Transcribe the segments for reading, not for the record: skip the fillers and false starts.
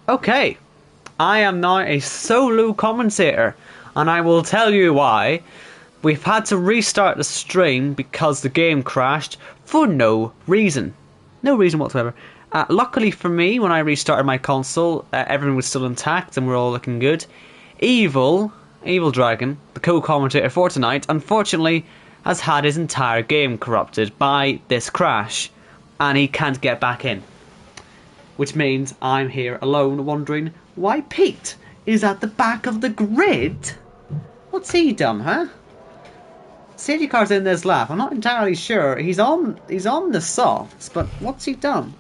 Okay, I am now a solo commentator, and I will tell you why. We've had to restart the stream because the game crashed for no reason. No reason whatsoever. Luckily for me, when I restarted my console, everything was still intact and we're all looking good. Evil Dragon, the co-commentator for tonight, unfortunately has had his entire game corrupted by this crash, and he can't get back in. Which means I'm here alone wondering why Pete is at the back of the grid. What's he done, huh? Safety car's in this lap. I'm not entirely sure. He's on the softs, but what's he done?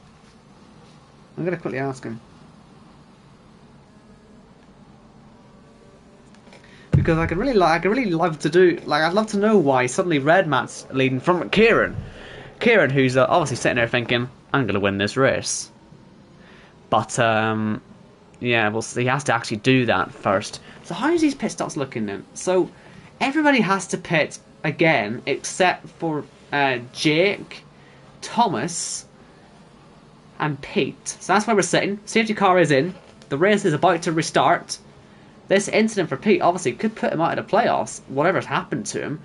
I'm gonna quickly ask him. Because I'd really love to know why suddenly Red Matt's leading from Kieran. Kieran, who's obviously sitting there thinking, I'm gonna win this race. But, yeah, well, he has to actually do that first. So how's these pit stops looking then? So, everybody has to pit again, except for Jake, Thomas, and Pete. So that's where we're sitting. Safety car is in. The race is about to restart. This incident for Pete obviously could put him out of the playoffs, whatever's happened to him.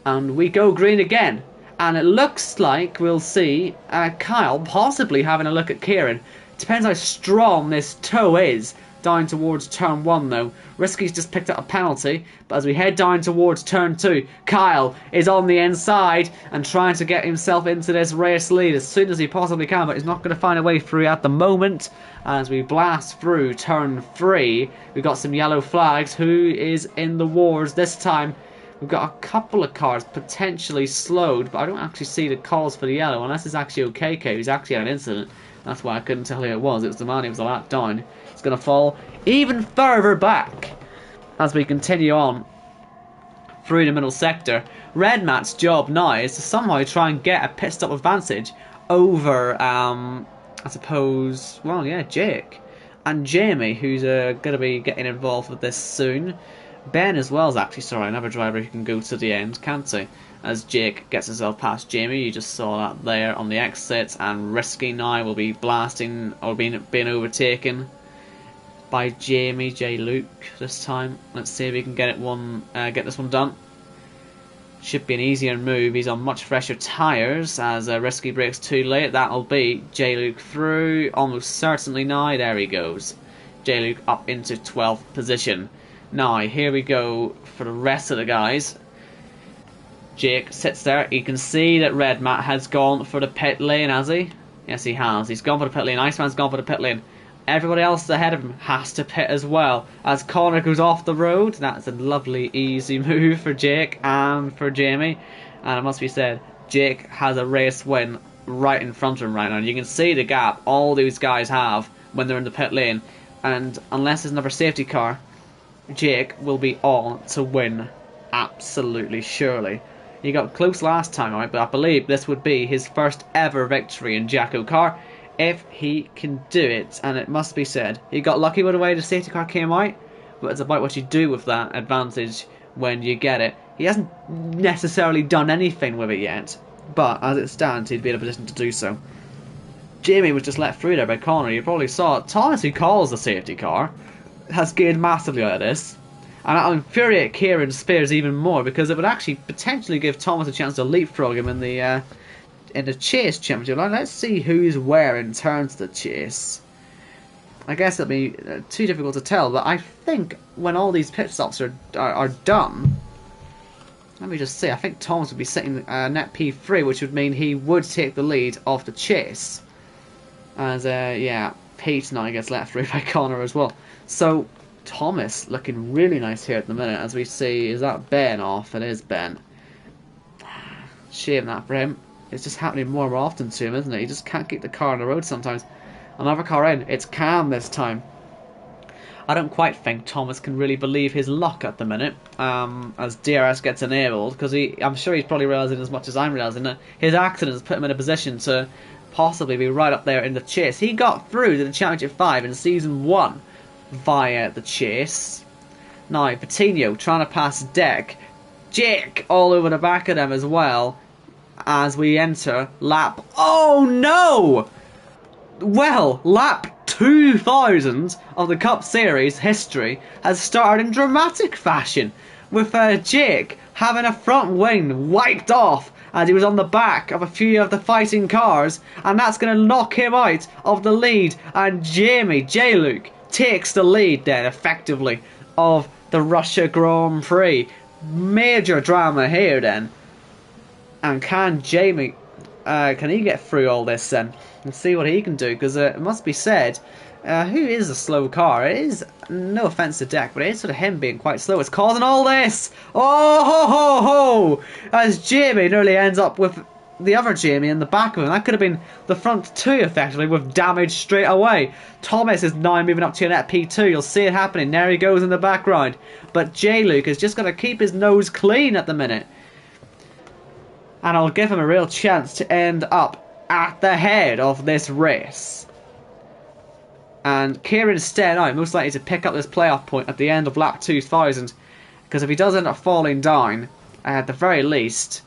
And we go green again. And it looks like we'll see Kyle possibly having a look at Kieran. Depends how strong this toe is down towards turn 1 though. Risky's just picked up a penalty, but as we head down towards turn 2, Kyle is on the inside and trying to get himself into this race lead as soon as he possibly can, but he's not going to find a way through at the moment. As we blast through turn 3, we've got some yellow flags. Who is in the wars this time? We've got a couple of cars potentially slowed, but I don't actually see the calls for the yellow, unless it's actually OKK, who's actually had an incident. That's why I couldn't tell who it was. It was the man who was a lap down. It's going to fall even further back as we continue on through the middle sector. Red Matt's job now is to somehow try and get a pit stop advantage over, I suppose, well, yeah, Jake. And Jamie, who's going to be getting involved with this soon. Ben as well is actually, sorry, another driver who can go to the end, can't he? As Jake gets himself past Jamie, you just saw that there on the exit, and Risky now will be blasting, or being overtaken by Jamie J. Luke this time. Let's see if we can get this one done. Should be an easier move. He's on much fresher tyres as Risky brakes too late. That'll be J. Luke through, almost certainly now. There he goes. J. Luke up into 12th position. Now, here we go for the rest of the guys. Jake sits there. You can see that Red Matt has gone for the pit lane, has he? Yes, he has. He's gone for the pit lane. Iceman's gone for the pit lane. Everybody else ahead of him has to pit as well. As Connor goes off the road, that's a lovely, easy move for Jake and for Jamie. And it must be said, Jake has a race win right in front of him right now. And you can see the gap all these guys have when they're in the pit lane. And unless there's another safety car, Jake will be on to win. Absolutely, surely. He got close last time, right? But I believe this would be his first ever victory in JACKOCAR if he can do it. And it must be said, he got lucky with the way the safety car came out, but it's about what you do with that advantage when you get it. He hasn't necessarily done anything with it yet, but as it stands, he'd be in a position to do so. Jamie was just let through there by Connor. You probably saw it. Thomas, who calls the safety car, has gained massively out of this. And that'll infuriate Kieran Spears even more, because it would actually potentially give Thomas a chance to leapfrog him in the chase championship. Let's see who's where in terms of the chase. I guess it'll be too difficult to tell, but I think when all these pit stops are done, let me just see, I think Thomas would be sitting net P3, which would mean he would take the lead of the chase. As, yeah, Pete now gets let through by Connor as well. So, Thomas looking really nice here at the minute, as we see, is that Ben off? It is Ben. Shame that for him. It's just happening more and more often to him, isn't it? He just can't keep the car on the road sometimes. Another car in. It's Cam this time. I don't quite think Thomas can really believe his luck at the minute, as DRS gets enabled, because I'm sure he's probably realising as much as I'm realising that his accident has put him in a position to possibly be right up there in the chase. He got through to the Championship 5 in Season 1 via the chase. Now, Patino trying to pass Deck. Jake all over the back of them as well as we enter lap... Oh no! Well, lap 2000 of the Cup Series history has started in dramatic fashion, with Jake having a front wing wiped off as he was on the back of a few of the fighting cars, and that's going to knock him out of the lead, and J-Luke takes the lead then effectively of the Russia Grand Prix. Major drama here then. And can Jamie, can he get through all this then and see what he can do? Because it must be said, who is a slow car? It is, no offense to Deck, but it is sort of him being quite slow. It's causing all this. Oh ho ho ho! As Jamie nearly ends up with the other Jamie in the back of him. That could have been the front two effectively with damage straight away. Thomas is now moving up to a net P2. You'll see it happening. There he goes in the background. But J-Luke has just got to keep his nose clean at the minute. And I'll give him a real chance to end up at the head of this race. And Kieran's staying out, most likely to pick up this playoff point at the end of lap 2000. Because if he does end up falling down, at the very least,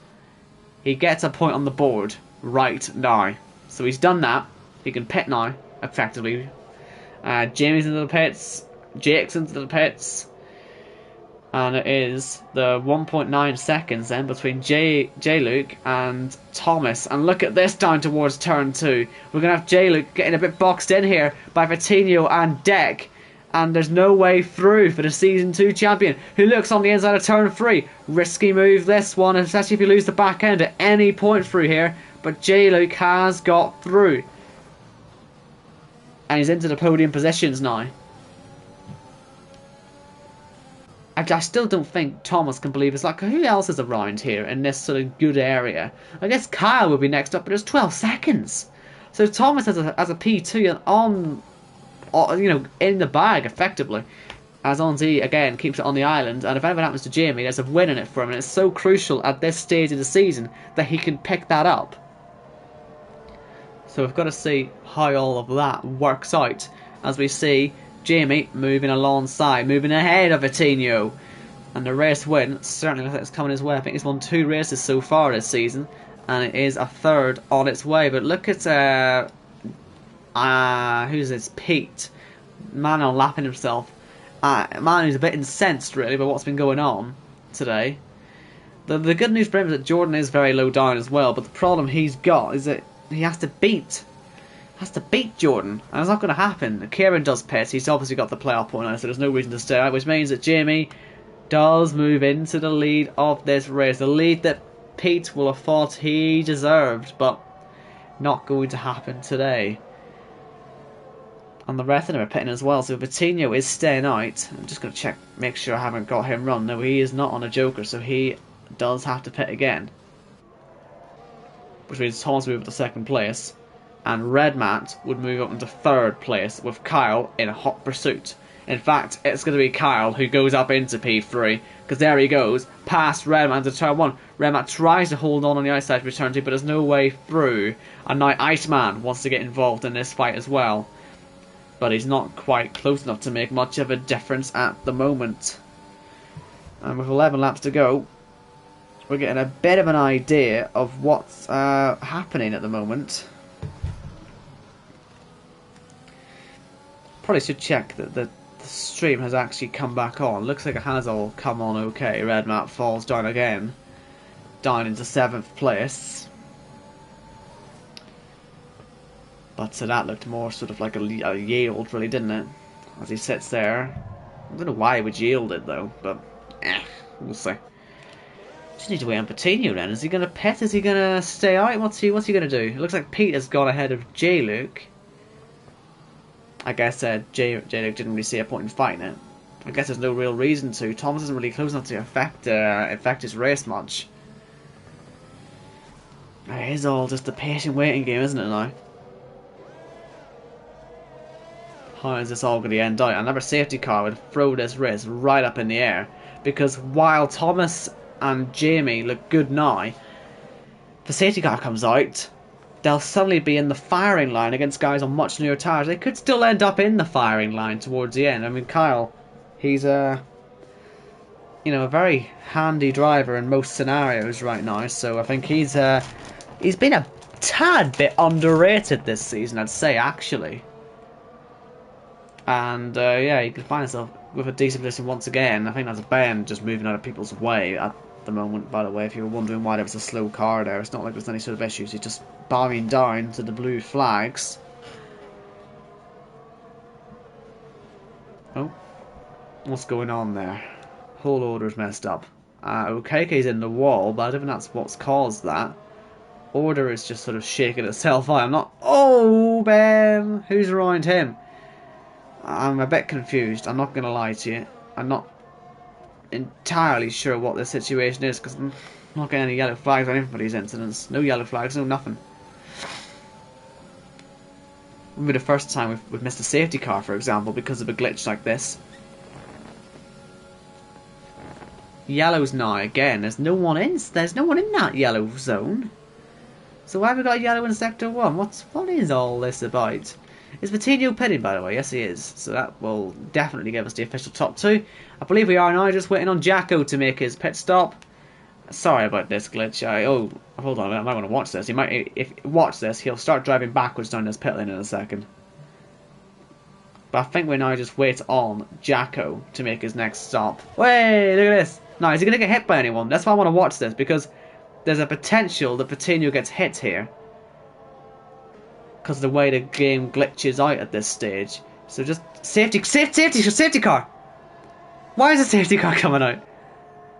he gets a point on the board right now. So he's done that. He can pit now, effectively. Jamie's into the pits. Jake's into the pits. And it is the 1.9 seconds then between J-Luke and Thomas. And look at this down towards turn 2. We're going to have J-Luke getting a bit boxed in here by Vitinho and Deck. And there's no way through for the Season 2 champion, who looks on the inside of turn 3. Risky move this one, especially if you lose the back end at any point through here. But J-Luke has got through. And he's into the podium positions now. I still don't think Thomas can believe it's like, who else is around here in this sort of good area? I guess Kyle will be next up, but there's 12 seconds. So Thomas has a P2 and on, you know, in the bag effectively. As Onzi again keeps it on the island, and if anything happens to Jamie, there's a win in it for him, and it's so crucial at this stage of the season that he can pick that up. So we've got to see how all of that works out as we see Jamie moving alongside, moving ahead of Vitinho. And the race win certainly looks like it's coming his way. I think he's won 2 races so far this season, and it is a 3rd on its way. But look at who's this? Pete. Man on lapping himself. Man who's a bit incensed really by what's been going on today. The good news for him is that Jordan is very low down as well, but the problem he's got is that he has to beat Jordan, and it's not going to happen. Kieran does pit, he's obviously got the playoff point now, so there's no reason to stay out, which means that Jamie does move into the lead of this race. The lead that Pete will have thought he deserved, but not going to happen today. And the rest of them are pitting as well, so Vitinho is staying out. I'm just going to check, make sure I haven't got him run. No, he is not on a joker, so he does have to pit again. Which means Thomas will move up to 2nd place. And Red Matt would move up into 3rd place with Kyle in a hot pursuit. In fact, it's going to be Kyle who goes up into P3, because there he goes, past Red Matt to turn 1. Red Matt tries to hold on the outside for turn 2, but there's no way through. And now Iceman wants to get involved in this fight as well. But he's not quite close enough to make much of a difference at the moment. And with 11 laps to go, we're getting a bit of an idea of what's happening at the moment. Probably should check that the stream has actually come back on. Looks like it has all come on okay. Red Map falls down again. Down into 7th place. But so that looked more sort of like a yield really, didn't it? As he sits there. I don't know why he would yield it though, but we'll see. Just need to wait on Vitinho then. Is he going to pit? Is he going to stay out? What's he going to do? It looks like Pete has gone ahead of J-Luke. I guess J-Luke didn't really see a point in fighting it. I guess there's no real reason to. Thomas isn't really close enough to affect his race much. It is all just a patient waiting game, isn't it now? How is this all going to end out? Another safety car would throw this race right up in the air. Because while Thomas and Jamie look good now, if the safety car comes out, they'll suddenly be in the firing line against guys on much newer tyres. They could still end up in the firing line towards the end. I mean, Kyle, he's a very handy driver in most scenarios right now. So I think he's been a tad bit underrated this season, I'd say, actually. And yeah, you can find yourself with a decent position once again. I think that's Ben just moving out of people's way at the moment, by the way. If you were wondering why there was a slow car there, it's not like there's any sort of issues. He's just bowing down to the blue flags. Oh, what's going on there? Whole order's messed up. OKK's in the wall, but I don't think that's what's caused that. Order is just sort of shaking itself out. I'm not... Oh, Ben! Who's around him? I'm a bit confused, I'm not going to lie to you. I'm not entirely sure what the situation is, because I'm not getting any yellow flags on anybody's incidents. No yellow flags, no nothing. It would be the first time we've missed a safety car, for example, because of a glitch like this. Yellows now, again, there's no one in that yellow zone. So why have we got a yellow in Sector 1? What is all this about? Is Patino pitting, by the way? Yes, he is. So that will definitely give us the official top 2. I believe we are now just waiting on Jacko to make his pit stop. Sorry about this glitch. Oh, hold on. I might want to watch this. He might, if watch this, he'll start driving backwards down this pit lane in a second. But I think we now just wait on Jacko to make his next stop. Wait, look at this. Now, is he going to get hit by anyone? That's why I want to watch this, because there's a potential that Patino gets hit here. Because of the way the game glitches out at this stage. So just safety car. Why is the safety car coming out?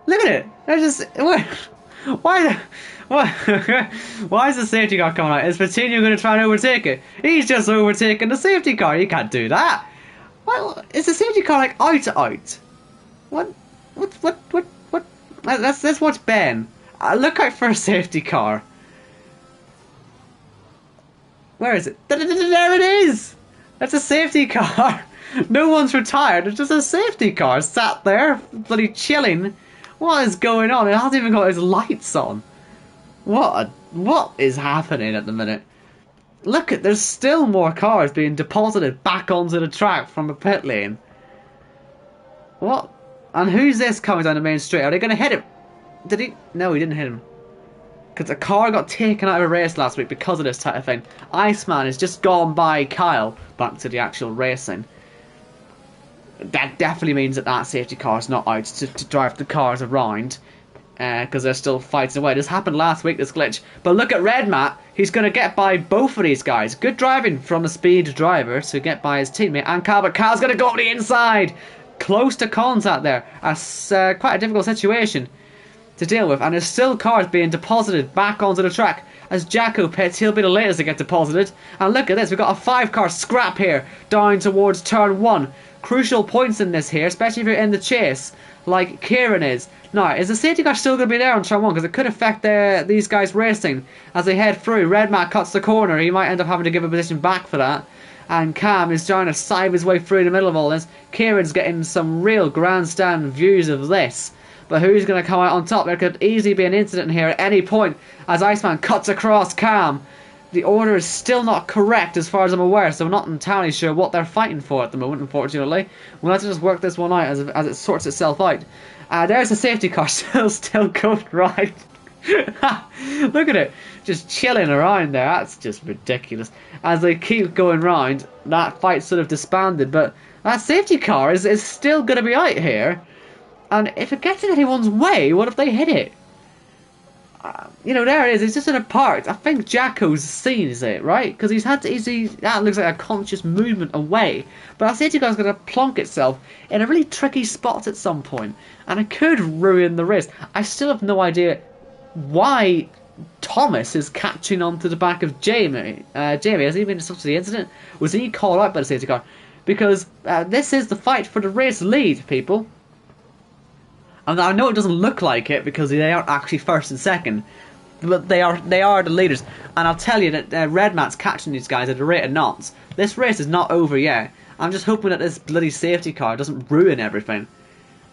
Look at it. They're just why is the safety car coming out? Is Patino going to try and overtake it? He's just overtaking the safety car. You can't do that. Why is the safety car like out? What? Let's watch Ben. Look out for a safety car. Where is it? There it is! That's a safety car. No one's retired. It's just a safety car sat there, bloody chilling. What is going on? It hasn't even got its lights on. What is happening at the minute? Look, there's still more cars being deposited back onto the track from the pit lane. What? And who's this coming down the main street? Are they going to hit him? Did he? No, he didn't hit him. Because a car got taken out of a race last week because of this type of thing. Iceman has just gone by Kyle back to the actual racing. That definitely means that safety car is not out to drive the cars around. Because they're still fighting away. This happened last week, this glitch. But look at Red Matt. He's going to get by both of these guys. Good driving from the speed driver to get by his teammate. And Kyle, but Kyle's going to go on the inside. Close to contact there. That's quite a difficult situation to deal with, and there's still cars being deposited back onto the track. As Jacko pits, he'll be the latest to get deposited. And look at this, we've got a 5-car scrap here down towards turn 1. Crucial points in this here, especially if you're in the chase like Kieran is. Now, is the safety car still going to be there on turn 1? Because it could affect these guys racing as they head through. Red Matt cuts the corner, he might end up having to give a position back for that. And Cam is trying to sive his way through the middle of all this. Kieran's getting some real grandstand views of this. But who's going to come out on top? There could easily be an incident here at any point as Iceman cuts across Cam. The order is still not correct as far as I'm aware, so I'm not entirely sure what they're fighting for at the moment, unfortunately. We'll have to just work this one out as it sorts itself out. There's the safety car still going right. Look at it, just chilling around there. That's just ridiculous. As they keep going round, that fight sort of disbanded, but that safety car is still going to be out here. And if it gets in anyone's way, what if they hit it? You know, there it is. It's just in a park. I think Jacko's sees it, right? Because that looks like a conscious movement away. But that safety car's going to plonk itself in a really tricky spot at some point, and it could ruin the race. I still have no idea why Thomas is catching onto the back of Jamie. Jamie, has he been such the incident? Was he called out by the safety car? Because this is the fight for the race lead, people. And I know it doesn't look like it because they aren't actually first and second, but they are the leaders. And I'll tell you that Red Matt's catching these guys at a rate of knots. This race is not over yet. I'm just hoping that this bloody safety car doesn't ruin everything.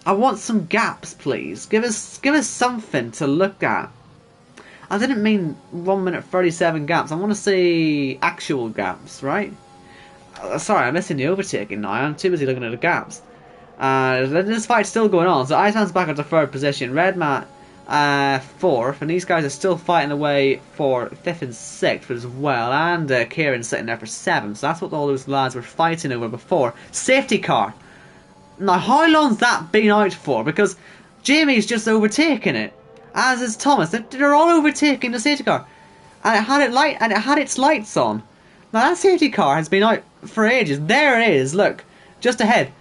I want some gaps, please. Give us something to look at. I didn't mean 1 minute 37 gaps. I want to see actual gaps, right? Sorry, I'm missing the overtaking now. I'm too busy looking at the gaps. This fight's still going on, so Iceman's back at the third position. Red Matt 4th, and these guys are still fighting away for 5th and 6th as well, and Kieran's sitting there for 7th, so that's what all those lads were fighting over before. Safety car! Now, how long's that been out for? Because Jamie's just overtaken it, as is Thomas. They're all overtaking the safety car, and it had its lights on. Now, that safety car has been out for ages. There it is, look, just ahead.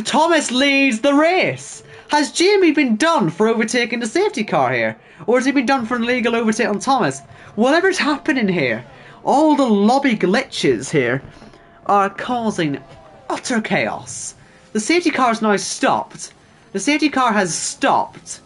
Thomas leads the race! Has Jamie been done for overtaking the safety car here? Or has he been done for an illegal overtake on Thomas? Whatever's happening here, all the lobby glitches here are causing utter chaos. The safety car has now stopped. The safety car has stopped.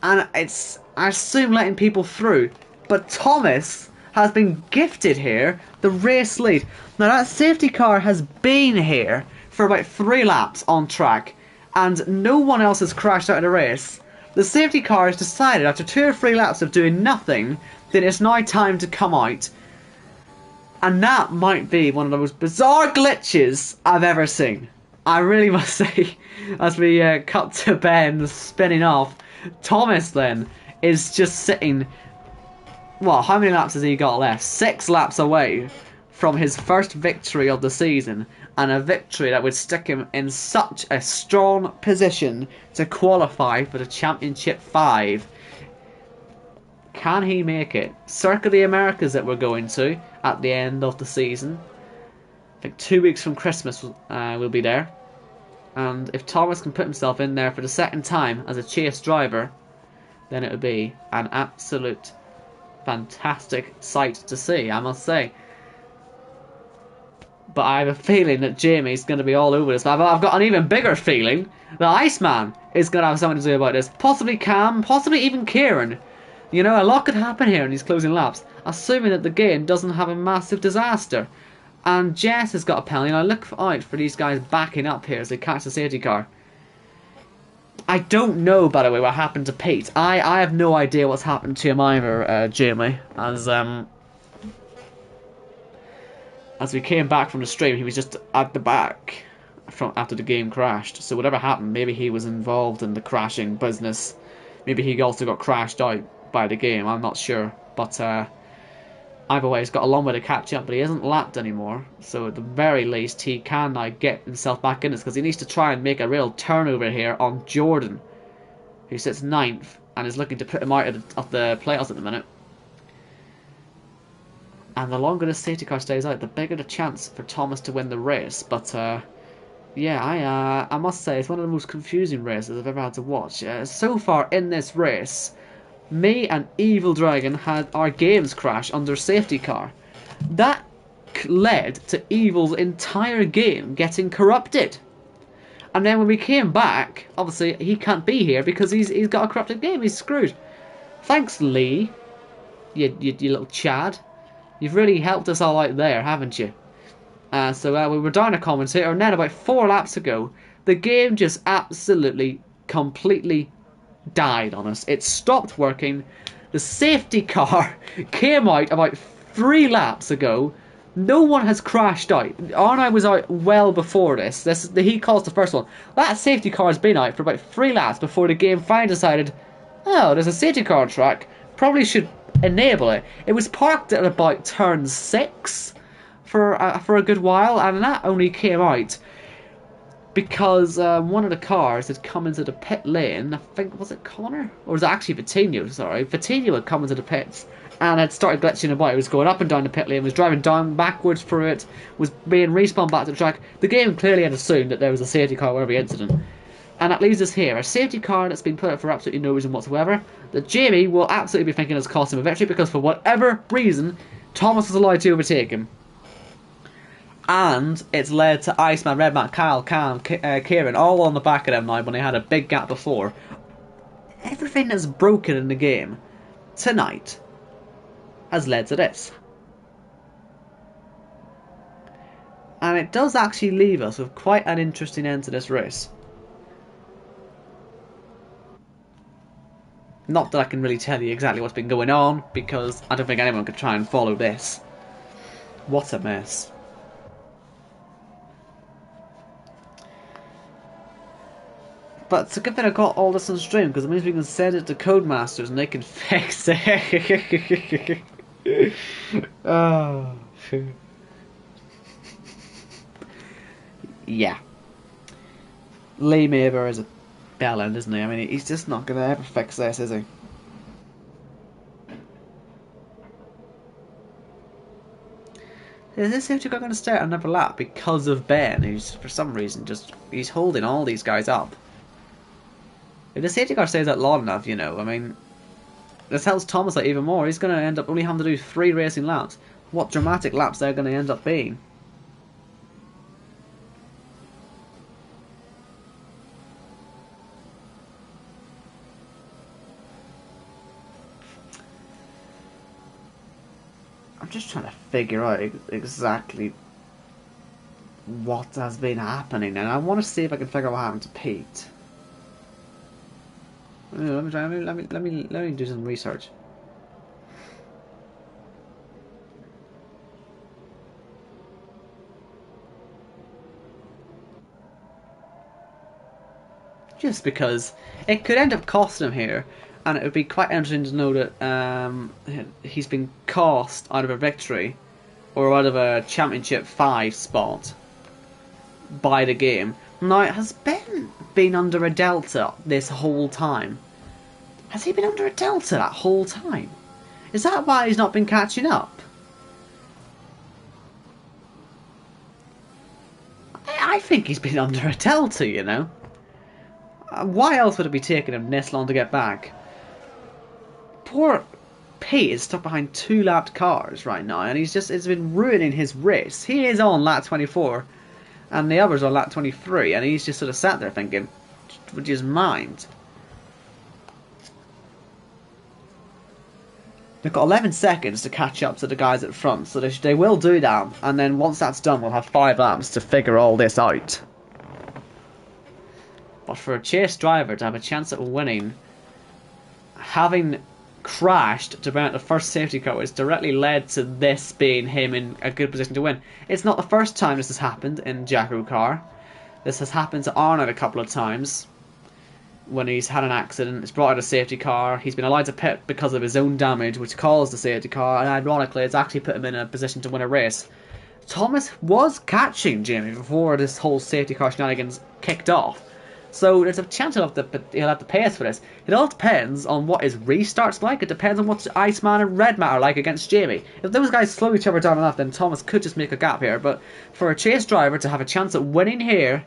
And it's, I assume, letting people through. But Thomas has been gifted here the race lead. Now that safety car has been here for about 3 laps on track, and no one else has crashed out of the race. The safety car has decided after 2 or 3 laps of doing nothing that it's now time to come out. And that might be one of the most bizarre glitches I've ever seen. I really must say, as we cut to Ben spinning off, Thomas then is just sitting, well, how many laps has he got left? 6 laps away from his first victory of the season, and a victory that would stick him in such a strong position to qualify for the Championship 5. Can he make it? Circa the Americas that we're going to at the end of the season. I think 2 weeks from Christmas we'll be there. And if Thomas can put himself in there for the second time as a chase driver, then it would be an absolute fantastic sight to see, I must say. But I have a feeling that Jamie's going to be all over this. I've got an even bigger feeling that Iceman is going to have something to do about this. Possibly Cam, possibly even Kieran. You know, a lot could happen here in these closing laps, assuming that the game doesn't have a massive disaster. And Jess has got a penalty, and I look out for these guys backing up here as they catch the safety car. I don't know, by the way, what happened to Pete. I have no idea what's happened to him either, Jamie. As we came back from the stream, he was just at the back from after the game crashed. So whatever happened, maybe he was involved in the crashing business. Maybe he also got crashed out by the game, I'm not sure. But either way, he's got a long way to catch up, but he isn't lapped anymore. So at the very least, he can now get himself back in this, because he needs to try and make a real turnover here on Jordan, who sits 9th and is looking to put him out of the playoffs at the minute. And the longer the safety car stays out, the bigger the chance for Thomas to win the race. But yeah, I must say, it's one of the most confusing races I've ever had to watch. So far in this race, me and Evil Dragon had our games crash under safety car. That led to Evil's entire game getting corrupted. And then when we came back, obviously he can't be here because he's got a corrupted game. He's screwed. Thanks, Lee. You little Chad. You've really helped us all out there, haven't you? So we were down a commentator, and then about 4 laps ago, the game just absolutely, completely died on us. It stopped working. The safety car came out about 3 laps ago. No one has crashed out. Arnau was out well before this. He caused the first one. That safety car has been out for about 3 laps before the game finally decided, oh, there's a safety car on track. Probably should enable it. It was parked at about turn 6 for a good while, and that only came out because one of the cars had come into the pit lane. I think, was it Connor? Or was it actually Vitinho? Sorry. Vitinho had come into the pits and had started glitching about. It was going up and down the pit lane, was driving down backwards through it, was being respawned back to the track. The game clearly had assumed that there was a safety car with every incident. And that leaves us here, a safety car that's been put up for absolutely no reason whatsoever, that Jamie will absolutely be thinking has cost him a victory, because for whatever reason, Thomas was allowed to overtake him. And it's led to Iceman, Redman, Kyle, Cam, Kieran, all on the back of them now when they had a big gap before. Everything that's broken in the game tonight has led to this. And it does actually leave us with quite an interesting end to this race. Not that I can really tell you exactly what's been going on, because I don't think anyone could try and follow this. What a mess. But it's a good thing I got all this on stream, because it means we can send it to Codemasters and they can fix it. Oh. Yeah. Lee Maber is a bellend, isn't he? I mean, he's just not going to ever fix this, is he? Is this safety car going to start another lap because of Ben, who's for some reason he's holding all these guys up? If the safety car stays out long enough, you know, I mean, this helps Thomas out even more. He's going to end up only having to do 3 racing laps. What dramatic laps they're going to end up being. I'm just trying to figure out exactly what has been happening, and I want to see if I can figure out what happened to Pete. Let me do some research. Just because it could end up costing him here, and it would be quite interesting to know that he's been cost out of a victory or out of a Championship 5 spot by the game. Now, has Ben been under a delta this whole time? Has he been under a delta that whole time? Is that why he's not been catching up? I think he's been under a delta, you know. Why else would it be taking him this long to get back? Poor Pete is stuck behind 2-lapped cars right now, and it's been ruining his race. He is on lap 24, and the others are on lap 23, and he's just sort of sat there thinking, would you just mind? They've got 11 seconds to catch up to the guys at front, so they will do that, and then once that's done, we'll have 5 laps to figure all this out. But for a chase driver to have a chance at winning, having crashed to bring out the first safety car, which directly led to this being him in a good position to win. It's not the first time this has happened in JACKOCAR. This has happened to Arnold a couple of times when he's had an accident. It's brought out a safety car. He's been allowed to pit because of his own damage, which caused the safety car, and ironically, it's actually put him in a position to win a race. Thomas was catching Jamie before this whole safety car shenanigans kicked off. So there's a chance he'll have to pay us for this. It all depends on what his restart's like. It depends on what Iceman and Redmat are like against Jamie. If those guys slow each other down enough, then Thomas could just make a gap here. But for a chase driver to have a chance at winning here,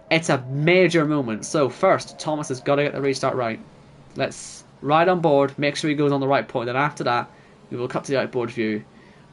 it's a major moment. So first, Thomas has got to get the restart right. Let's ride on board, make sure he goes on the right point. And after that, we will cut to the outboard view,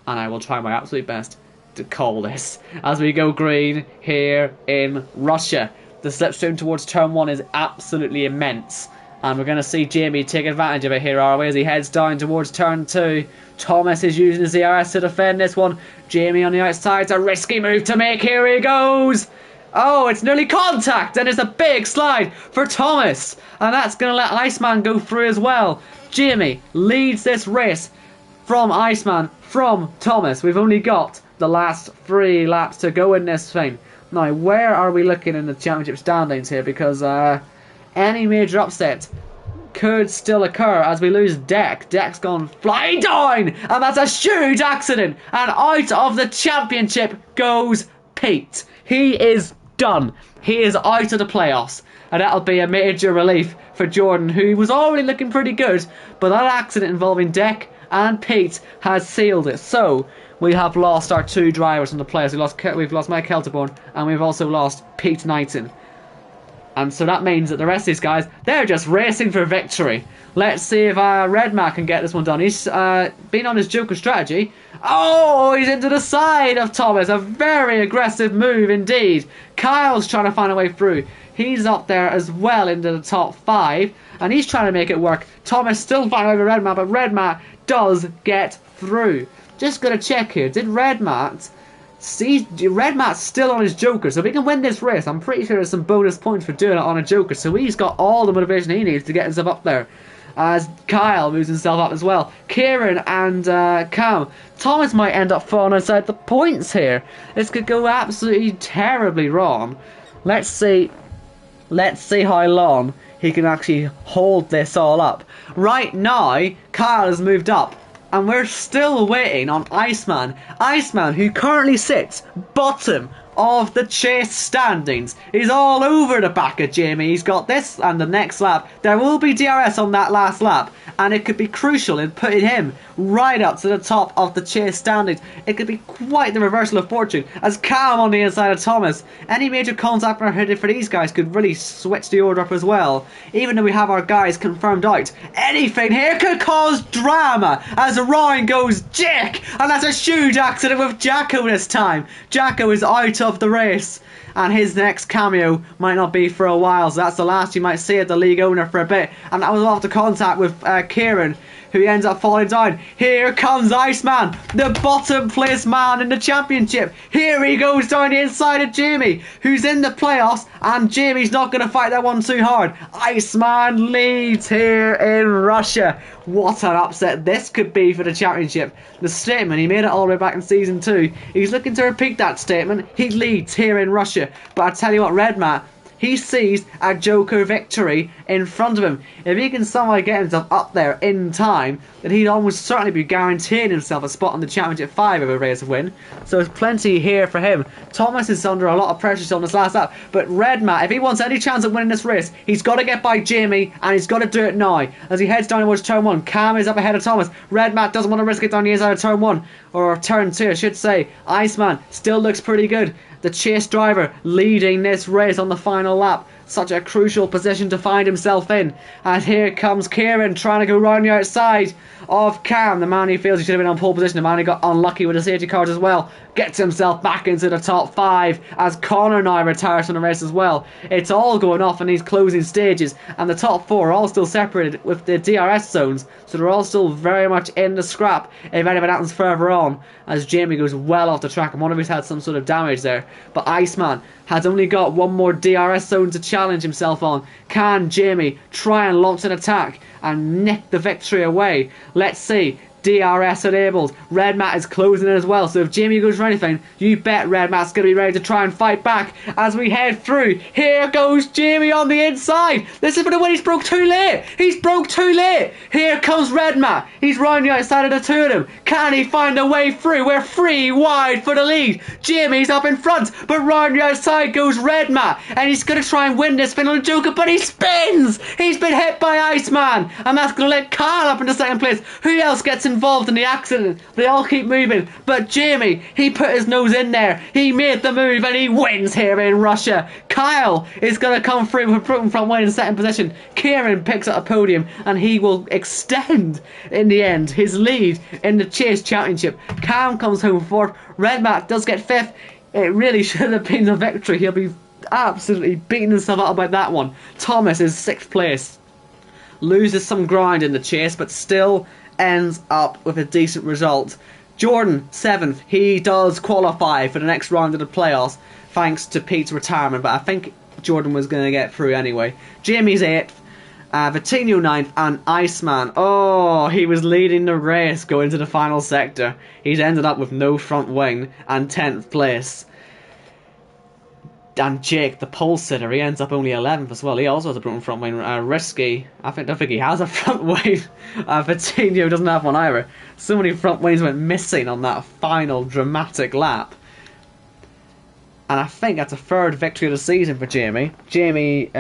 and I will try my absolute best to call this as we go green here in Russia. The slipstream towards turn 1 is absolutely immense, and we're going to see Jamie take advantage of it here, are we, as he heads down towards turn 2. Thomas is using his ERS to defend this one. Jamie on the outside, it's a risky move to make. Here he goes. Oh, it's nearly contact, and it's a big slide for Thomas, and that's going to let Iceman go through as well. Jamie leads this race from Iceman, from Thomas. We've only got the last 3 laps to go in this thing. Now, where are we looking in the championship standings here? Because any major upset could still occur as we lose Deck. Deck's gone flying down, and that's a huge accident. And out of the championship goes Pete. He is done. He is out of the playoffs, and that'll be a major relief for Jordan, who was already looking pretty good. But that accident involving Deck and Pete has sealed it. So we have lost our 2 drivers from the players. We've lost Mike Kelterborn, and we've also lost Pete Knighton. And so that means that the rest of these guys, they're just racing for victory. Let's see if Redmat can get this one done. He's been on his Joker strategy. Oh, he's into the side of Thomas. A very aggressive move indeed. Kyle's trying to find a way through. He's up there as well into the top 5, and he's trying to make it work. Thomas still fighting over Redmat, but Redmat does get through. Just gonna check here. Did Redmat see? Redmat's still on his Joker, so if he can win this race, I'm pretty sure there's some bonus points for doing it on a Joker. So he's got all the motivation he needs to get himself up there. As Kyle moves himself up as well. Kieran and Cam. Thomas might end up falling outside the points here. This could go absolutely terribly wrong. Let's see Let's see how long he can actually hold this all up. Right now, Kyle has moved up. And we're still waiting on Iceman. Iceman, who currently sits bottom of the chase standings. He's all over the back of Jamie. He's got this and the next lap. There will be DRS on that last lap. And it could be crucial in putting him right up to the top of the chase standings. It could be quite the reversal of fortune. As Cam on the inside of Thomas. Any major contact headed for these guys could really switch the order up as well. Even though we have our guys confirmed out. Anything here could cause drama. As Ryan goes Jack. And that's a huge accident with Jacko this time. Jacko is out of the race. And his next cameo might not be for a while, so that's the last you might see of the league owner for a bit. And that was after contact with Kieran, who ends up falling down. Here comes Iceman, the bottom place man in the championship. Here he goes down the inside of Jamie, who's in the playoffs, and Jamie's not going to fight that one too hard. Iceman leads here in Russia. What an upset this could be for the championship. The statement, he made it all the way back in season 2. He's looking to repeat that statement. He leads here in Russia. But I tell you what, Red Matt, he sees a Joker victory in front of him. If he can somehow get himself up there in time, then he'd almost certainly be guaranteeing himself a spot on the Championship 5 if a race win. So there's plenty here for him. Thomas is under a lot of pressure on this last lap, but Red Matt, if he wants any chance of winning this race, he's got to get by Jamie, and he's got to do it now. As he heads down towards turn 1, Cam is up ahead of Thomas. Red Matt doesn't want to risk it down the inside of turn 1, or turn 2 I should say. Iceman still looks pretty good. The chase driver leading this race on the final lap. Such a crucial position to find himself in. And here comes Kieran trying to go round the outside of Cam. The man who feels he should have been on pole position. The man who got unlucky with the safety cars as well. Gets himself back into the top 5 as Connor now retires from the race as well. It's all going off in these closing stages. And the top 4 are all still separated with the DRS zones. So they're all still very much in the scrap if anything happens further on. As Jamie goes well off the track. And one of us had some sort of damage there. But Iceman has only got one more DRS zone to challenge himself on. Can Jamie try and launch an attack and nick the victory away? Let's see. DRS enabled. Red Matt is closing in as well, so if Jamie goes for anything, you bet Red Matt's going to be ready to try and fight back as we head through. Here goes Jamie on the inside. This is for the win. He's broke too late. He's broke too late. Here comes Red Matt. He's round the outside of the two of them. Can he find a way through? We're 3 wide for the lead. Jamie's up in front, but round the outside goes Red Matt, and he's going to try and win this spin on the Joker, but he spins. He's been hit by Iceman, and that's going to let Kyle up into second place. Who else gets involved in the accident? They all keep moving, but Jamie, he put his nose in there. He made the move, and he wins here in Russia. Kyle is going to come through with broken front wing in second position. Kieran picks up a podium, and he will extend in the end his lead in the Chase Championship. Cam comes home fourth. Red Matt does get fifth. It really should have been a victory. He'll be absolutely beating himself up about that one. Thomas is sixth place. Loses some ground in the chase, but still ends up with a decent result. Jordan, 7th. He does qualify for the next round of the playoffs thanks to Pete's retirement, but I think Jordan was going to get through anyway. Jamie's 8th. Vitinho 9th, and Iceman, oh, he was leading the race going to the final sector. He's ended up with no front wing and 10th place. And Jake, the pole sitter, he ends up only 11th as well. He also has a broken front wing. Risky, don't think he has a front wing. Vitinho doesn't have one either. So many front wings went missing on that final dramatic lap. And I think that's a third victory of the season for Jamie. Jamie,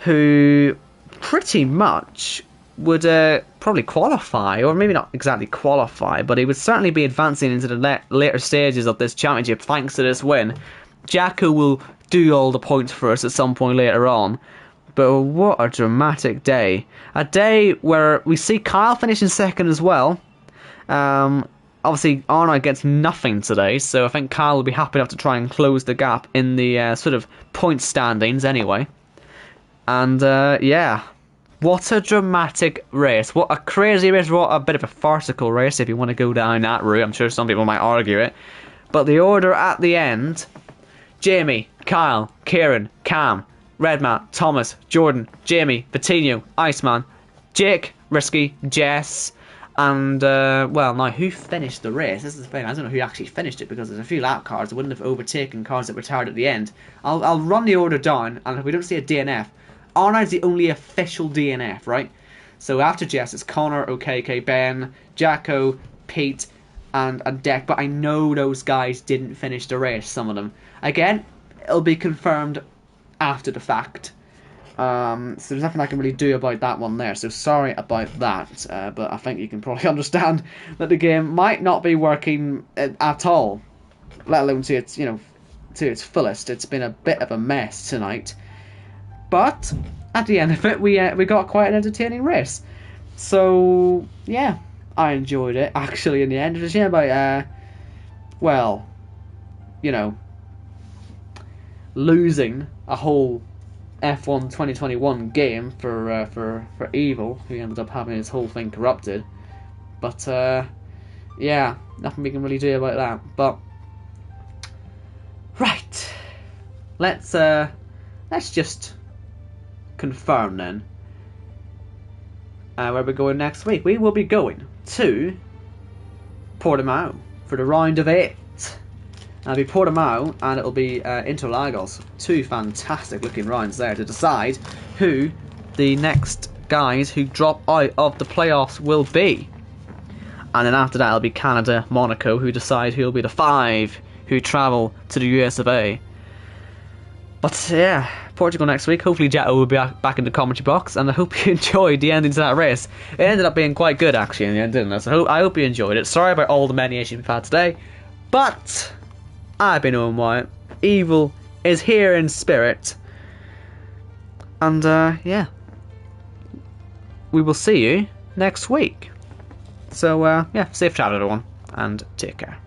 who pretty much would probably qualify, or maybe not exactly qualify, but he would certainly be advancing into the later stages of this championship thanks to this win. Jacko will do all the points for us at some point later on, but what a dramatic day. A day where we see Kyle finishing second as well. Obviously, Arnold gets nothing today, so I think Kyle will be happy enough to try and close the gap in the sort of point standings anyway. And yeah, what a dramatic race. What a crazy race. What a bit of a farcical race if you want to go down that route. I'm sure some people might argue it. But the order at the end: Jamie, Kyle, Kieran, Cam, Red Matt, Thomas, Jordan, Jamie, Vitinho, Iceman, Jake, Risky, Jess, And, well, now, who finished the race? This is the thing, I don't know who actually finished it, because there's a few lap cars that wouldn't have overtaken cars that were tired at the end. I'll run the order down, and if we don't see a DNF, Arnold's the only official DNF, right? So after Jess, it's Connor, OKK, Ben, Jacko, Pete, and Deck, but I know those guys didn't finish the race, some of them. Again, it'll be confirmed after the fact. So there's nothing I can really do about that one there, so sorry about that, but I think you can probably understand that the game might not be working at all, let alone to its, to its fullest. It's been a bit of a mess tonight, but at the end of it, we got quite an entertaining race. So yeah, I enjoyed it actually in the end. It was a shame about well, losing a whole F1 2021 game for Evil, who ended up having his whole thing corrupted. But yeah, nothing we can really do about that. But right, let's just confirm then where we're going next week. We will be going to Portimao for the round of 8. It'll be Portimao and it'll be Interlagos. 2 fantastic looking rounds there to decide who the next guys who drop out of the playoffs will be. And then after that it'll be Canada, Monaco, who decide who will be the 5 who travel to the US of A. But yeah, Portugal next week. Hopefully Jacko will be back in the commentary box, and I hope you enjoyed the ending to that race. It ended up being quite good actually in the end, didn't it? So I hope you enjoyed it. Sorry about all the many issues we've had today, but I've been Owen Wyatt. Evil is here in spirit. And yeah, we will see you next week. So yeah, safe travel everyone, and take care.